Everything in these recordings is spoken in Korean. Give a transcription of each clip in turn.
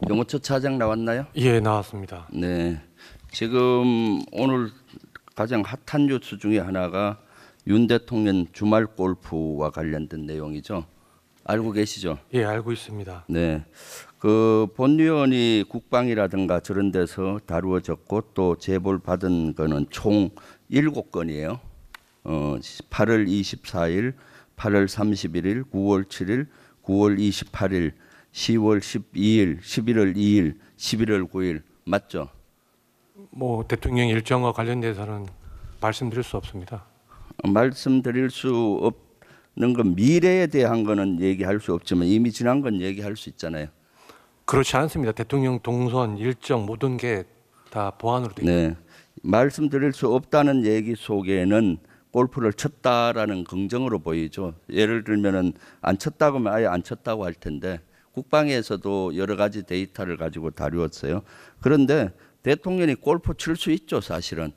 경호처 차장 나왔나요? 예, 나왔습니다. 네. 지금 오늘 가장 핫한 뉴스 중에 하나가 윤 대통령 주말 골프와 관련된 내용이죠. 알고 계시죠? 예, 알고 있습니다. 네. 그 본위원이 국방이라든가 저런 데서 다루어졌고 또 제보를 받은 거는 총 7건이에요. 8월 24일, 8월 31일, 9월 7일, 9월 28일, 10월 12일, 11월 2일, 11월 9일 맞죠? 뭐 대통령 일정과 관련돼서는 말씀드릴 수 없습니다. 말씀드릴 수 없는 건 미래에 대한 거는 얘기할 수 없지만 이미 지난 건 얘기할 수 있잖아요. 그렇지 않습니다. 대통령 동선 일정 모든 게 다 보안으로 되어 있습니다. 네. 말씀드릴 수 없다는 얘기 속에는 골프를 쳤다라는 긍정으로 보이죠. 예를 들면은 안 쳤다고 하면 아예 안 쳤다고 할 텐데 국방에서도 여러 가지 데이터를 가지고 다루었어요. 그런데 대통령이 골프 칠 수 있죠, 사실은.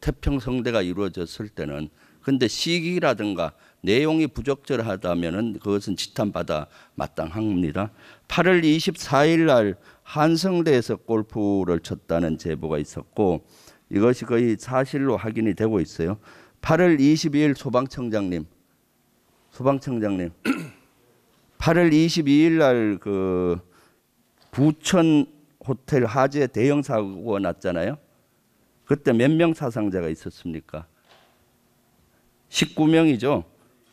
태평성대가 이루어졌을 때는. 근데 시기라든가 내용이 부적절하다면은 그것은 지탄받아 마땅합니다. 8월 24일 날 한성대에서 골프를 쳤다는 제보가 있었고 이것이 거의 사실로 확인이 되고 있어요. 8월 22일 소방청장님 8월 22일 날 그 부천 호텔 화재 대형 사고가 났잖아요. 그때 몇 명 사상자가 있었습니까? 19명이죠.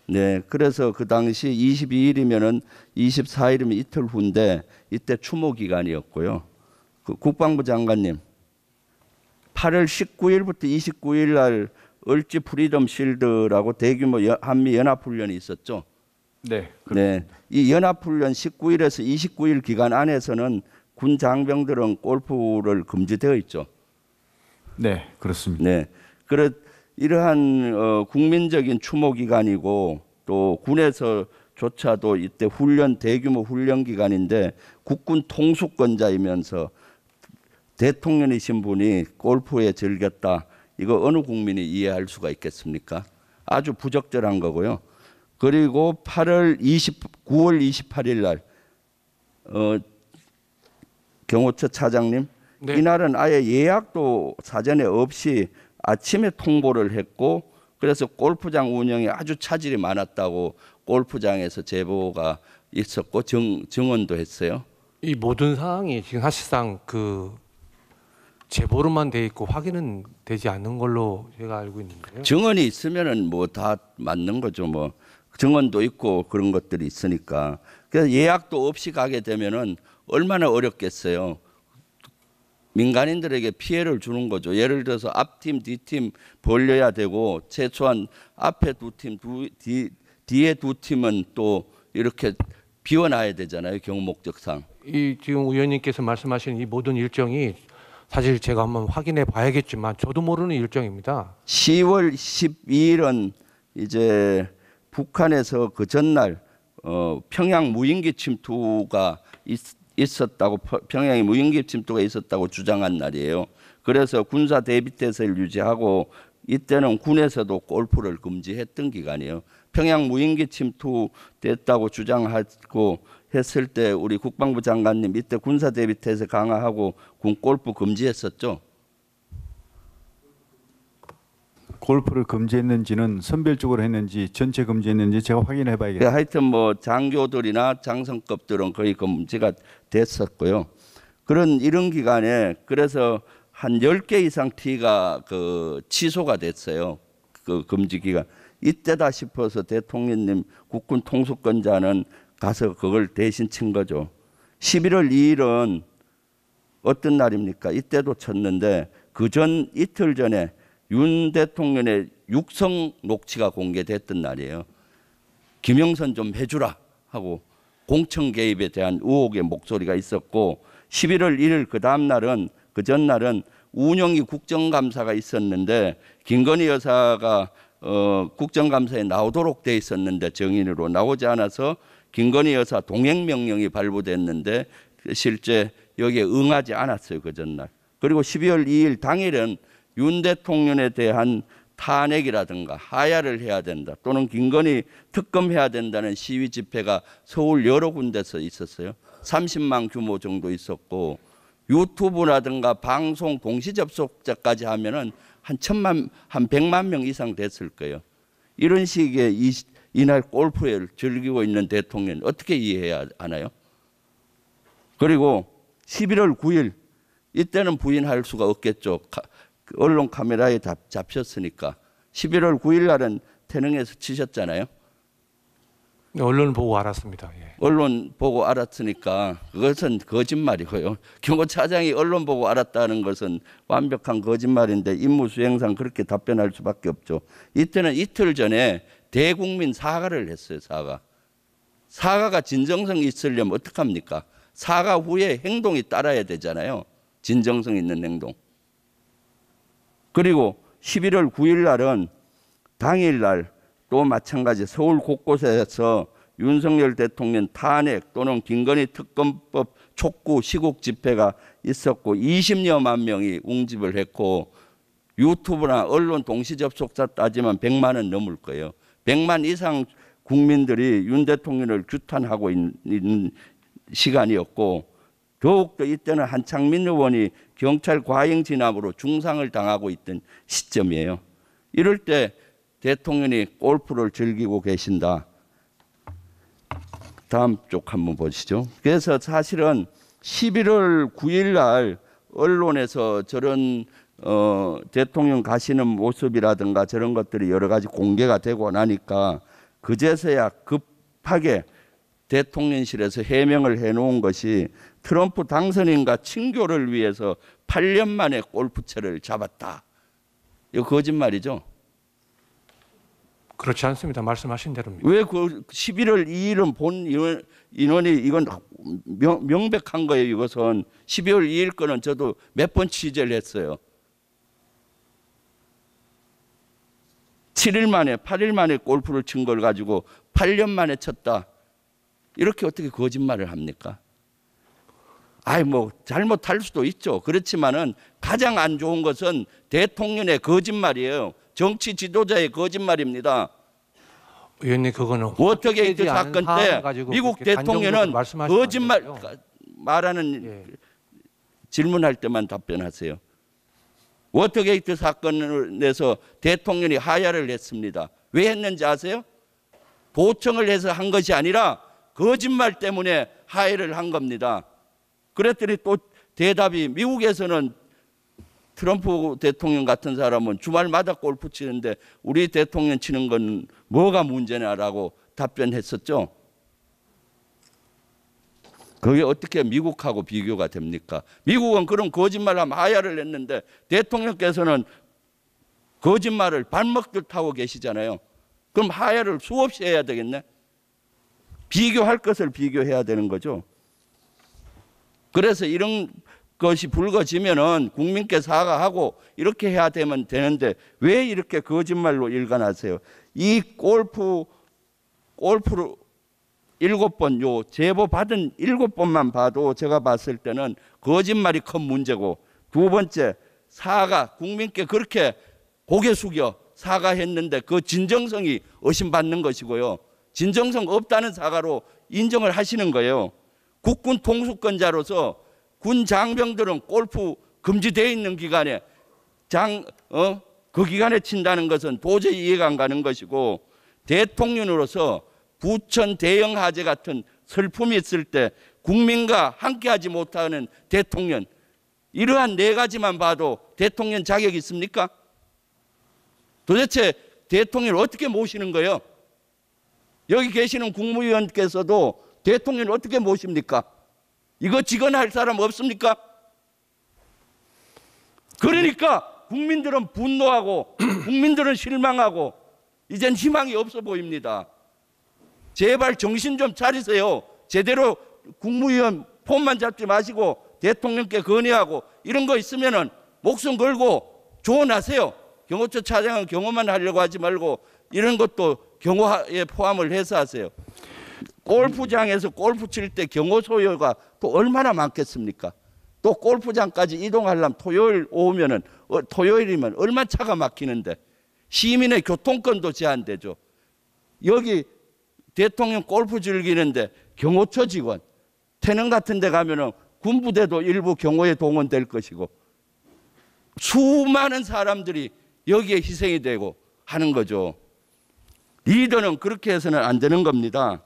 네, 그래서 그 당시 22일이면은 24일이면 이틀 후인데 이때 추모 기간이었고요. 그 국방부 장관님, 8월 19일부터 29일 날 을지 프리덤 실드라고 대규모 한미 연합 훈련이 있었죠. 네. 네, 이 연합 훈련 19일에서 29일 기간 안에서는 군 장병들은 골프를 금지되어 있죠. 네, 그렇습니다. 네, 이러한 국민적인 추모 기간이고 또 군에서조차도 이때 대규모 훈련 기간인데 국군 통수권자이면서 대통령이신 분이 골프에 즐겼다. 이거 어느 국민이 이해할 수가 있겠습니까? 아주 부적절한 거고요. 그리고 9월 28일 날 경호처 차장님, 네. 이날은 아예 예약도 사전에 없이 아침에 통보를 했고 그래서 골프장 운영에 아주 차질이 많았다고 골프장에서 제보가 있었고 증언도 했어요. 이 모든 사항이 지금 사실상 그 제보로만 돼 있고 확인은 되지 않는 걸로 제가 알고 있는데요. 증언이 있으면은 뭐 다 맞는 거죠. 뭐 증언도 있고 그런 것들이 있으니까. 그래서 예약도 없이 가게 되면은 얼마나 어렵겠어요. 민간인들에게 피해를 주는 거죠. 예를 들어서 앞팀, 뒤팀 벌려야 되고 최소한 앞에 두 팀, 뒤에 두 팀은 또 이렇게 비워놔야 되잖아요. 경목적상. 이 지금 의원님께서 말씀하신 이 모든 일정이 사실 제가 한번 확인해 봐야겠지만 저도 모르는 일정입니다. 10월 12일은 이제 북한에서 그 전날 평양 무인기 침투가 있었다고 평양에 무인기 침투가 있었다고 주장한 날이에요. 그래서 군사 대비태세를 유지하고 이때는 군에서도 골프를 금지했던 기간이에요. 평양 무인기 침투됐다고 주장하고 했을 때 우리 국방부 장관님 이때 군사 대비태세 강화하고 군 골프 금지했었죠. 골프를 금지했는지는 선별적으로 했는지 전체 금지했는지 제가 확인해 봐야겠습니다. 하여튼 뭐 장교들이나 장성급들은 거의 금지가 됐었고요. 이런 기간에 그래서 한 10개 이상 티가 그 취소가 됐어요. 그 금지 기간. 이때다 싶어서 대통령님 국군 통수권자는 가서 그걸 대신 친 거죠. 11월 2일은 어떤 날입니까? 이때도 쳤는데 이틀 전에 윤 대통령의 육성 녹취가 공개됐던 날이에요. 김영선 좀 해주라 하고 공천 개입에 대한 의혹의 목소리가 있었고 11월 1일 그 전날은 운영이 국정감사가 있었는데 김건희 여사가 국정감사에 나오도록 돼 있었는데 정인으로 나오지 않아서 김건희 여사 동행명령이 발부됐는데 실제 여기에 응하지 않았어요. 그 전날. 그리고 12월 2일 당일은 윤 대통령에 대한 탄핵이라든가 하야를 해야 된다 또는 김건희 특검해야 된다는 시위 집회가 서울 여러 군데서 있었어요. 30만 규모 정도 있었고 유튜브라든가 방송 동시 접속자까지 하면은 한 100만 명 이상 됐을 거예요. 이런 식의 이날 골프를 즐기고 있는 대통령 어떻게 이해해야 하나요? 그리고 11월 9일 이때는 부인할 수가 없겠죠. 언론 카메라에 잡혔으니까. 11월 9일 날은 태릉에서 치셨잖아요. 네, 언론 보고 알았습니다. 예. 언론 보고 알았으니까 그것은 거짓말이고요. 경호차장이 언론 보고 알았다는 것은 완벽한 거짓말인데 임무 수행상 그렇게 답변할 수밖에 없죠. 이때는 이틀 전에 대국민 사과를 했어요. 사과가 진정성이 있으려면 어떡합니까? 사과 후에 행동이 따라야 되잖아요. 진정성 있는 행동. 그리고 11월 9일 날은 당일날 또 마찬가지 서울 곳곳에서 윤석열 대통령 탄핵 또는 김건희 특검법 촉구 시국 집회가 있었고 20여만 명이 웅집을 했고 유튜브나 언론 동시 접속자 따지면 100만 원 넘을 거예요. 100만 이상 국민들이 윤 대통령을 규탄하고 있는 시간이었고 더욱더 이때는 한창민 의원이 경찰 과잉 진압으로 중상을 당하고 있던 시점이에요. 이럴 때 대통령이 골프를 즐기고 계신다. 다음 쪽 한번 보시죠. 그래서 사실은 11월 9일 날 언론에서 저런 대통령 가시는 모습이라든가 저런 것들이 여러 가지 공개가 되고 나니까 그제서야 급하게 대통령실에서 해명을 해놓은 것이 트럼프 당선인과 친교를 위해서 8년 만에 골프채를 잡았다. 이거 거짓말이죠. 그렇지 않습니다. 말씀하신 대로입니다. 왜 그 11월 2일은 본 인원이 이건 명백한 거예요. 이것은 12월 2일 거는 저도 몇 번 취재를 했어요. 7일 만에 8일 만에 골프를 친 걸 가지고 8년 만에 쳤다. 이렇게 어떻게 거짓말을 합니까? 아이 뭐 잘못할 수도 있죠. 그렇지만은 가장 안 좋은 것은 대통령의 거짓말이에요. 정치 지도자의 거짓말입니다. 의원님 그거는 워터게이트 사건 때 미국 대통령은 거짓말 말하는 예. 질문할 때만 답변하세요. 워터게이트 사건에서 대통령이 하야를 했습니다. 왜 했는지 아세요? 도청을 해서 한 것이 아니라 거짓말 때문에 하야를 한 겁니다. 그랬더니 또 대답이 미국에서는 트럼프 대통령 같은 사람은 주말마다 골프 치는데 우리 대통령 치는 건 뭐가 문제냐라고 답변했었죠. 그게 어떻게 미국하고 비교가 됩니까? 미국은 그런 거짓말하면 하야를 했는데 대통령께서는 거짓말을 발먹듯 하고 계시잖아요. 그럼 하야를 수없이 해야 되겠네. 비교할 것을 비교해야 되는 거죠. 그래서 이런 것이 불거지면은 국민께 사과하고 이렇게 해야 되는데 왜 이렇게 거짓말로 일관하세요? 이 골프를 7번 요 제보 받은 7번만 봐도 제가 봤을 때는 거짓말이 큰 문제고 두 번째 사과 국민께 그렇게 고개 숙여 사과했는데 그 진정성이 의심받는 것이고요. 진정성 없다는 사과로 인정을 하시는 거예요. 국군 통수권자로서 군 장병들은 골프 금지되어 있는 기간에 그 기간에 친다는 것은 도저히 이해가 안 가는 것이고 대통령으로서 부천 대형 화재 같은 슬픔이 있을 때 국민과 함께하지 못하는 대통령 이러한 네 가지만 봐도 대통령 자격이 있습니까? 도대체 대통령을 어떻게 모시는 거예요? 여기 계시는 국무위원께서도 대통령을 어떻게 모십니까? 이거 직언할 사람 없습니까? 그러니까 국민들은 분노하고 국민들은 실망하고 이젠 희망이 없어 보입니다. 제발 정신 좀 차리세요. 제대로 국무위원 폼만 잡지 마시고 대통령께 건의하고 이런 거 있으면은 목숨 걸고 조언하세요. 경호처 차장은 경호만 하려고 하지 말고 이런 것도 경호에 포함을 해서 하세요. 골프장에서 골프 칠 때 경호 소요가 또 얼마나 많겠습니까? 또 골프장까지 이동하려면 토요일이면 얼마나 차가 막히는데 시민의 교통권도 제한되죠. 여기 대통령 골프 즐기는데 경호처 직원 태릉 같은 데 가면은 군부대도 일부 경호에 동원될 것이고 수많은 사람들이 여기에 희생이 되고 하는 거죠. 리더는 그렇게 해서는 안 되는 겁니다.